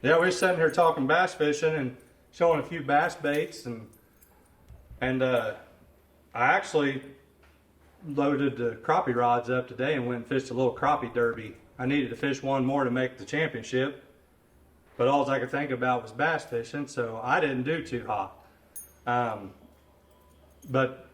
Yeah, we're sitting here talking bass fishing and showing a few bass baits, and I actually loaded the crappie rods up today and went and fished a little crappie derby. I needed to fish one more to make the championship, but all I could think about was bass fishing, so I didn't do too hot. But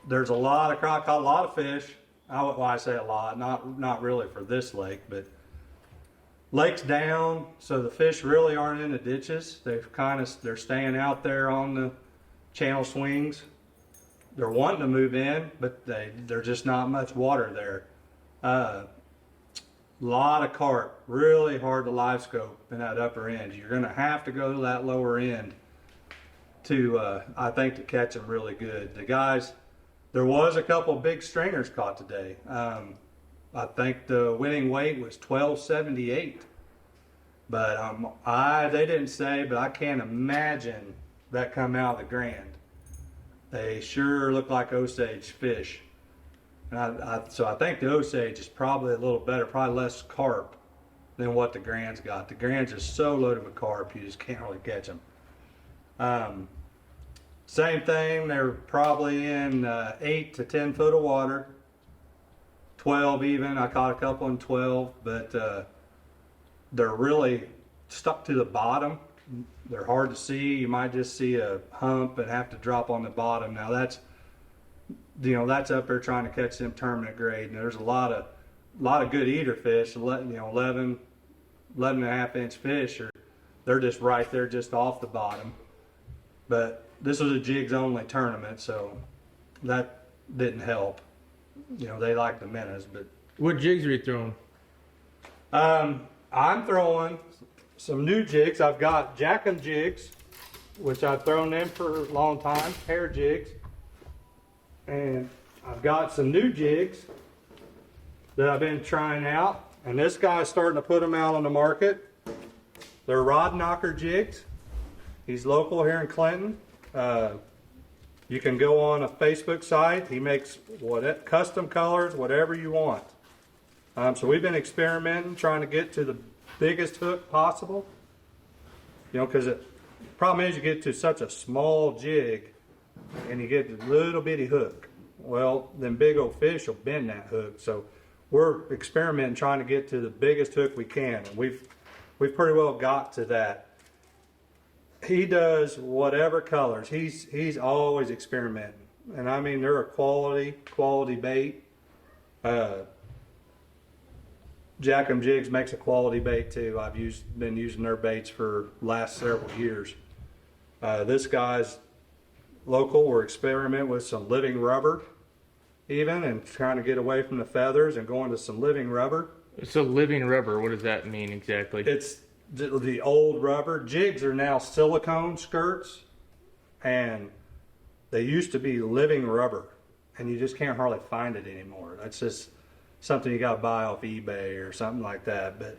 there's a lot of caught a lot of fish. Well, I say a lot, not really for this lake, but lake's down, so the fish really aren't in the ditches. They're staying out there on the channel swings. They're wanting to move in, but there's just not much water there. Lot of carp, really hard to live scope in that upper end. You're going to have to go to that lower end to, I think, to catch them really good. The guys, there was a couple big stringers caught today. I think the winning weight was 1278, but they didn't say, but I can't imagine that come out of the Grand. They sure look like Osage fish. And so I think the Osage is probably a little better, probably less carp than what the Grand's got. The Grand's just so loaded with carp, you just can't really catch them. Same thing, they're probably in 8 to 10 foot of water, 12 even. I caught a couple in 12, but they're really stuck to the bottom. They're hard to see. You might just see a hump and have to drop on the bottom. Now that's up there trying to catch them tournament grade. And there's a lot of good eater fish, 11 and a half inch fish, they're just right there, just off the bottom. But this was a jigs only tournament, so that didn't help. They like the minnows, but. What jigs are you throwing? I'm throwing some new jigs. I've got Jackum jigs, which I've thrown them for a long time, hair jigs. And I've got some new jigs that I've been trying out. And this guy's starting to put them out on the market. They're Rod Knocker jigs. He's local here in Clinton. You can go on a Facebook site. He makes custom colors, whatever you want. So we've been experimenting, trying to get to the biggest hook possible. Because the problem is you get to such a small jig and you get a little bitty hook. Well, them big old fish will bend that hook. So we're experimenting, trying to get to the biggest hook we can. And we've pretty well got to that. He does whatever colors. He's always experimenting. And I mean, they're a quality bait. Jackum Jigs makes a quality bait too. I've been using their baits for the last several years. This guy's local. We're experimenting with some living rubber even, and trying to get away from the feathers and going to some living rubber. So living rubber, what does that mean exactly? It's the old rubber. Jigs are now silicone skirts, and they used to be living rubber, and you just can't hardly find it anymore. That's just something you got to buy off eBay or something like that. But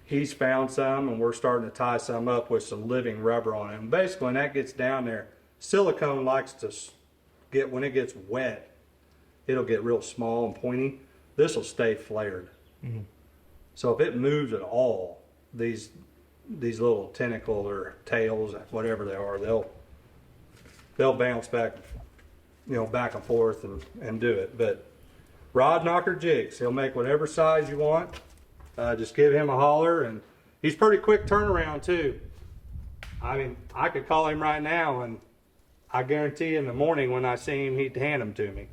he's found some, and we're starting to tie some up with some living rubber on it. And basically, when that gets down there, silicone likes to get, when it gets wet, it'll get real small and pointy. This will stay flared. Mm-hmm. So if it moves at all, these little tentacle or tails, whatever they are, they'll bounce back, back and forth and do it. But Rod Knocker Jigs, he'll make whatever size you want. Just give him a holler, and he's pretty quick turnaround too. I mean, I could call him right now, and I guarantee in the morning when I see him, he'd hand them to me.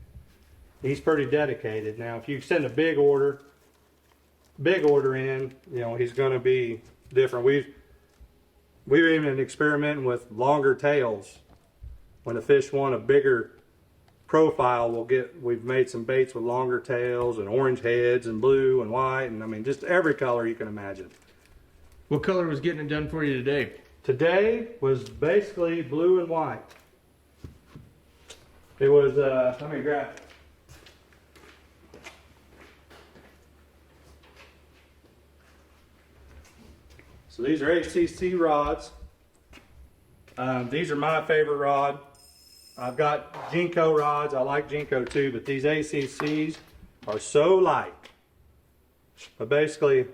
He's pretty dedicated. Now, if you send a big order in, he's going to be different. We've even experimenting with longer tails. When the fish want a bigger profile, we've made some baits with longer tails and orange heads and blue and white, and I mean just every color you can imagine. What color was getting it done for you today? Today was basically blue and white. It was let me grab it. So these are HCC rods. These are my favorite rod. I've got Jinko rods. I like Jinko too, but these ACCs are so light. But basically,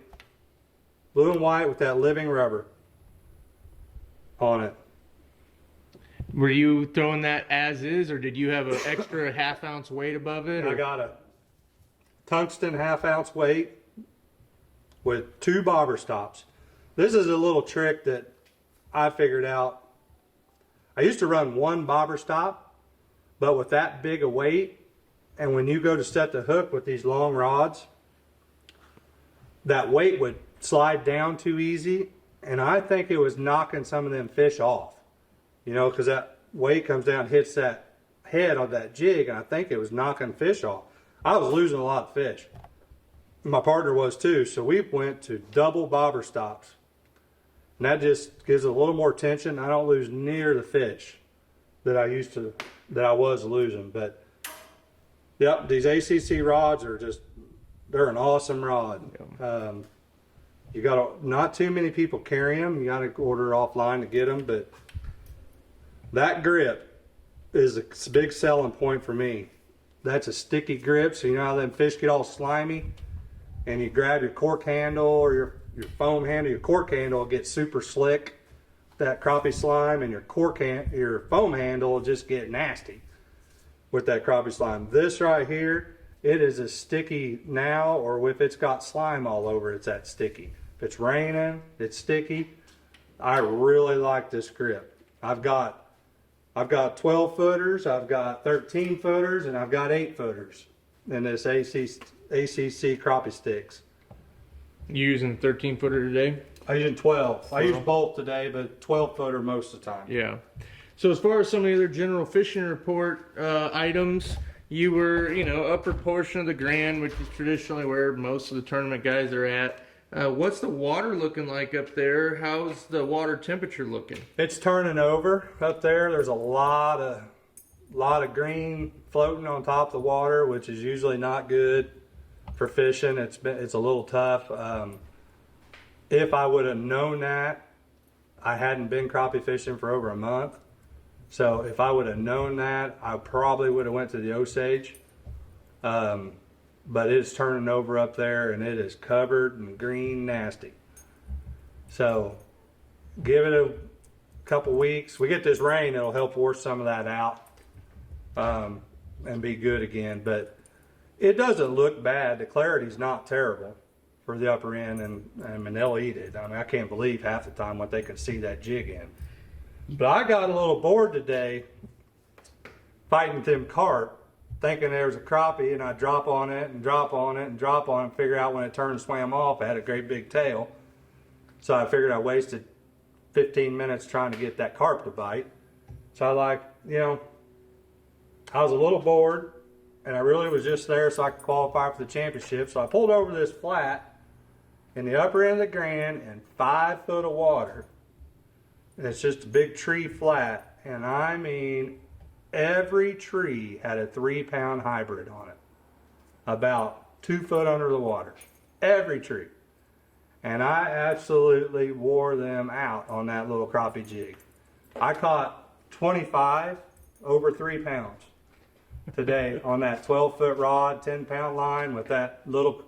blue and white with that living rubber. on it. Were you throwing that as is, or did you have an extra half-ounce weight above it? I got a tungsten half-ounce weight with 2 bobber stops. This is a little trick that I figured out. I used to run 1 bobber stop, but with that big a weight, and when you go to set the hook with these long rods, that weight would slide down too easy, and I think it was knocking some of them fish off. You know, because that weight comes down, hits that head on that jig, and I think it was knocking fish off. I was losing a lot of fish. My partner was too, so we went to double bobber stops. And that just gives it a little more tension. I don't lose near the fish that I was losing. But yep, these ACC rods are they're an awesome rod. You not too many people carry them. You gotta order offline to get them, but that grip is a big selling point for me. That's a sticky grip, so you know how them fish get all slimy, and you grab your cork handle or your foam handle. Your cork handle will get super slick, that crappie slime, and your foam handle will just get nasty with that crappie slime. This right here, it is as sticky now, or if it's got slime all over, it's that sticky. If it's raining, it's sticky. I really like this grip. I've got 12 footers, I've got 13 footers, and I've got 8 footers in this ACC crappie sticks. You using 13-footer today? I'm using 12. I use both today, but 12 footer most of the time. Yeah. So as far as some of the other general fishing report items, you were, upper portion of the Grand, which is traditionally where most of the tournament guys are at. What's the water looking like up there? How's the water temperature looking? It's turning over up there. There's a lot of green floating on top of the water, which is usually not good for fishing. It's a little tough. If I would have known that, I hadn't been crappie fishing for over a month. So if I would have known that, I probably would have went to the Osage. But it's turning over up there, and it is covered in green nasty. So give it a couple weeks. We get this rain, it'll help wash some of that out and be good again. But it doesn't look bad. The clarity's not terrible for the upper end, and they'll eat it. I mean, I can't believe half the time what they can see that jig in. But I got a little bored today fighting them carp, thinking there was a crappie, and I drop on it and drop on it and drop on it, and figure out when it turned and swam off, it had a great big tail. So I figured I wasted 15 minutes trying to get that carp to bite. So I was a little bored, and I really was just there so I could qualify for the championship. So I pulled over this flat in the upper end of the Grand in 5 foot of water. And it's just a big tree flat, and I mean, every tree had a 3-pound hybrid on it, about 2 foot under the water. Every tree. And I absolutely wore them out on that little crappie jig. I caught 25 over 3 pounds today on that 12-foot rod, 10-pound line with that little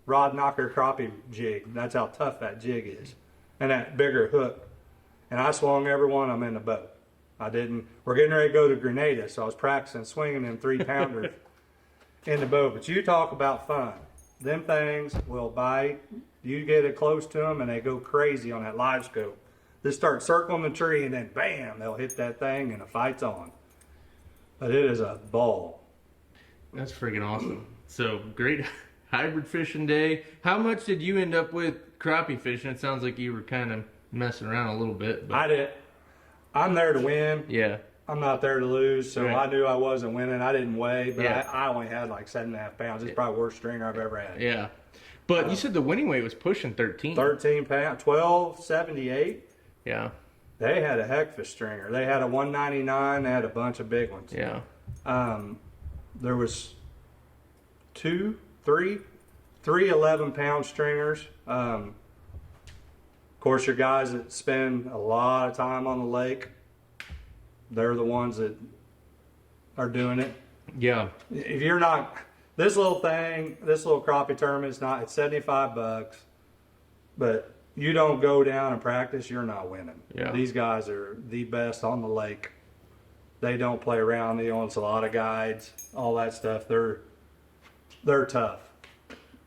rod knocker crappie jig. That's how tough that jig is. And that bigger hook. And I swung every one of them in the boat. We're getting ready to go to Grenada, so I was practicing swinging them 3-pounders in the boat. But you talk about fun. Them things will bite. You get it close to them, and they go crazy on that live scope. They start circling the tree, and then bam, they'll hit that thing, and the fight's on. But it is a ball. That's freaking awesome. So, great hybrid fishing day. How much did you end up with crappie fishing? It sounds like you were kind of messing around a little bit. But... I did. I'm there to win. Yeah. I'm not there to lose, so right. I knew I wasn't winning. I didn't weigh, but Yeah. I only had like 7.5 pounds. It's probably the worst stringer I've ever had. Yeah. But you said the winning weight was pushing 13. 13 pounds, 12.78. Yeah. They had a heck of a stringer. They had a 199. They had a bunch of big ones. Yeah. There was three 11-pound stringers. Of course, your guys that spend a lot of time on the lake, they're the ones that are doing it. Yeah. If you're not, this little crappie tournament it's $75, but you don't go down and practice, you're not winning. Yeah. These guys are the best on the lake. They don't play around. They own a lot of guides, all that stuff. They're tough.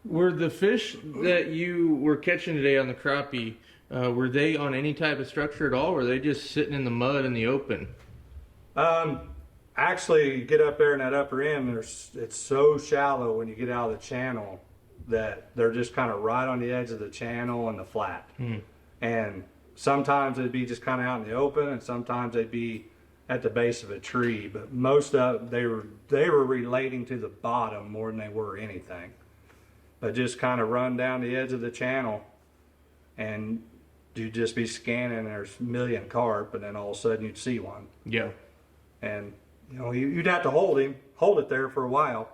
Were the fish that you were catching today on the crappie, were they on any type of structure at all, or were they just sitting in the mud in the open? Actually, you get up there in that upper end, it's so shallow when you get out of the channel that they're just kind of right on the edge of the channel and the flat. And sometimes it'd be just kind of out in the open, and sometimes they'd be at the base of a tree. But most of they were relating to the bottom more than they were anything. But just kind of run down the edge of the channel, and you'd just be scanning. And there's a million carp, and then all of a sudden you'd see one. Yeah. And you'd have to hold it there for a while.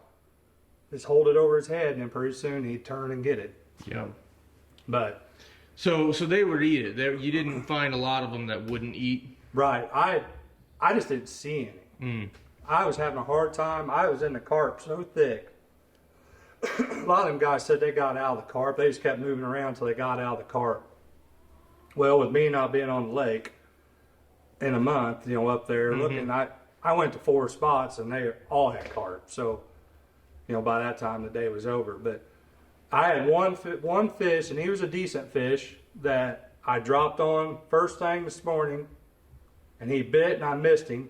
Just hold it over his head, and then pretty soon he'd turn and get it. Yeah. But so they would eat it. You didn't find a lot of them that wouldn't eat. right, I just didn't see any. I was having a hard time. I was in the carp so thick. A lot of them guys said they got out of the carp. They just kept moving around until they got out of the carp. Well, with me not being on the lake in a month, up there looking, I went to 4 spots and they all had carp. So, by that time the day was over. But I had one fish, and he was a decent fish that I dropped on first thing this morning, and he bit and I missed him.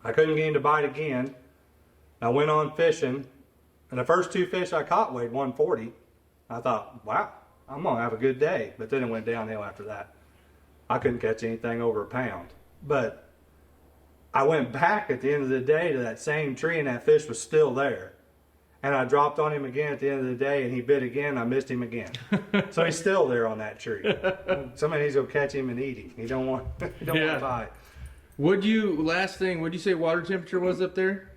I couldn't get him to bite again. I went on fishing, and the first 2 fish I caught weighed 140. I thought, wow, I'm going to have a good day. But then it went downhill after that. I couldn't catch anything over a pound. But I went back at the end of the day to that same tree, and that fish was still there. And I dropped on him again at the end of the day, and he bit again. I missed him again. So he's still there on that tree. Somebody needs to go catch him and eat him. He don't want to bite. What'd you say water temperature was up there?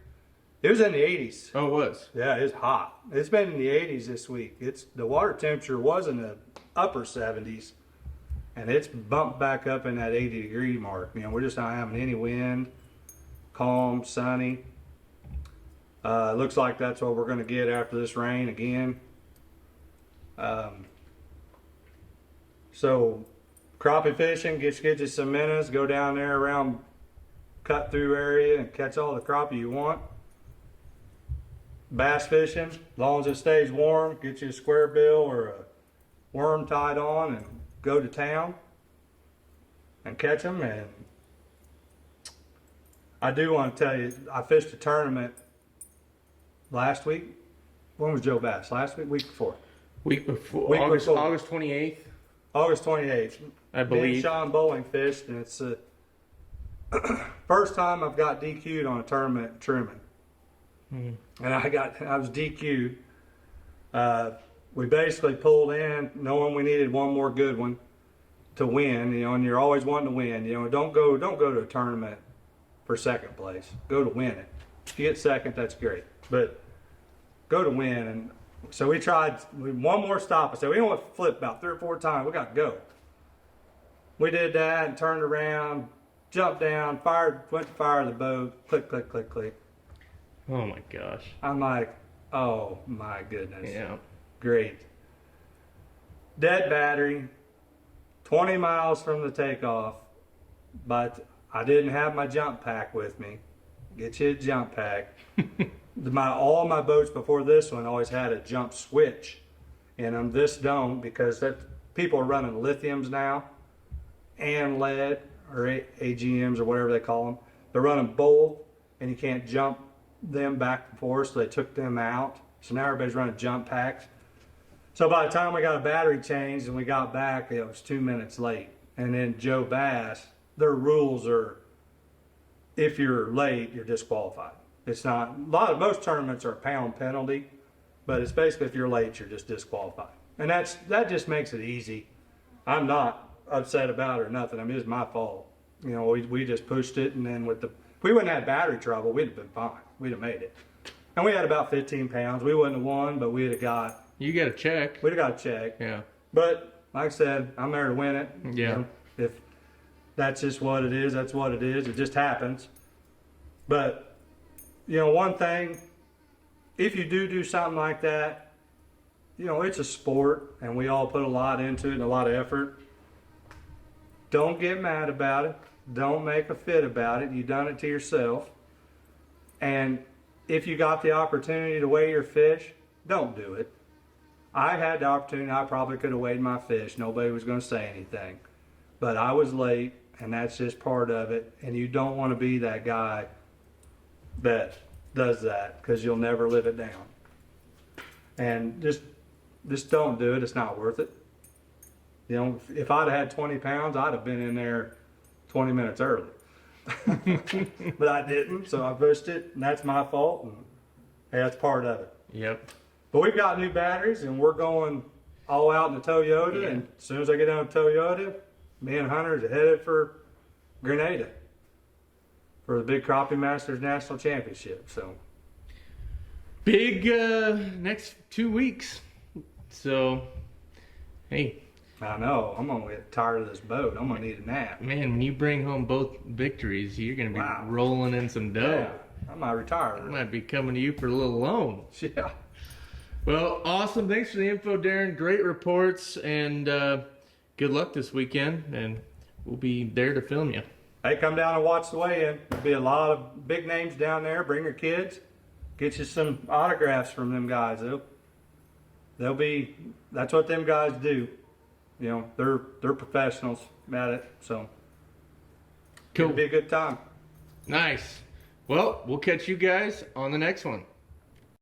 It was in the 80s. Oh, it was? Yeah, it's hot. It's been in the 80s this week. The water temperature was in the upper 70s, and it's bumped back up in that 80-degree mark. We're just not having any wind, calm, sunny. Looks like that's what we're going to get after this rain again. So crappie fishing, get you some minnows, go down there around cut through area and catch all the crappie you want. Bass fishing, as long as it stays warm, get you a square bill or a worm tied on and go to town and catch them. And I do want to tell you, I fished a tournament last week. When was Joe Bass? Last week? Week before? Week before. Week August, before. August 28th? August 28th. I believe. Me and Sean Bowling fished, and it's the first time I've got DQ'd on a tournament at Truman. And I was DQ'd. We basically pulled in knowing we needed one more good one to win, and you're always wanting to win. Don't go to a tournament for second place. Go to win it. If you get second, that's great. But go to win. And so we tried one more stop. I said, we don't want to flip about 3 or 4 times. We got to go. We did that and turned around, jumped down, went to fire the boat, click, click, click, click. Oh my gosh. I'm like, oh my goodness. Yeah. Great. Dead battery, 20 miles from the takeoff, but I didn't have my jump pack with me. Get you a jump pack. All my boats before this one always had a jump switch in them. This don't, because people are running lithiums now and lead, or AGMs or whatever they call them. They're running both, and you can't jump them back and forth, so they took them out. So now everybody's running jump packs. So by the time we got a battery changed and we got back, it was 2 minutes late. And then Joe Bass, their rules are, if you're late, you're disqualified. It's not, most tournaments are a pound penalty, but it's basically if you're late, you're just disqualified. And that just makes it easy. I'm not upset about it or nothing. I mean, it's my fault. We just pushed it, and then if we wouldn't have had battery trouble, we'd have been fine. We'd have made it. And we had about 15 pounds. We wouldn't have won, but we'd have got... You got a check. We'd have got a check. Yeah. But, like I said, I'm there to win it. Yeah. If that's just what it is, that's what it is. It just happens. But, one thing, if you do something like that, you know, it's a sport and we all put a lot into it and a lot of effort. Don't get mad about it. Don't make a fit about it. You done it to yourself. And if you got the opportunity to weigh your fish, don't do it. I had the opportunity. I probably could have weighed my fish. Nobody was going to say anything. But I was late, and that's just part of it. And you don't want to be that guy that does that, because you'll never live it down. And just don't do it. It's not worth it. You know, if I'd have had 20 pounds, I'd have been in there 20 minutes early. But I didn't, so I pushed it, and that's my fault, and hey, that's part of it. Yep. But we've got new batteries, and we're going all out in the Toyota, Yeah. and as soon as I get down to Toyota, me and Hunter are headed for Grenada for the Big Crappie Masters National Championship. So Big next 2 weeks. So, hey, I know I'm gonna get tired of this boat. I'm gonna need a nap. man, when you bring home both victories, you're gonna be Wow. rolling in some dough. Yeah, I might retire. I might be coming to you for a little loan. Yeah. Well, awesome. Thanks for the info, Darin. Great reports, and good luck this weekend. And we'll be there to film you. Hey, come down and watch the weigh-in. There'll be a lot of big names down there. Bring your kids. Get you some autographs from them guys. They'll be. That's what them guys do. You know, they're professionals at it. So Cool. it'll be a good time. Nice. Well, we'll catch you guys on the next one.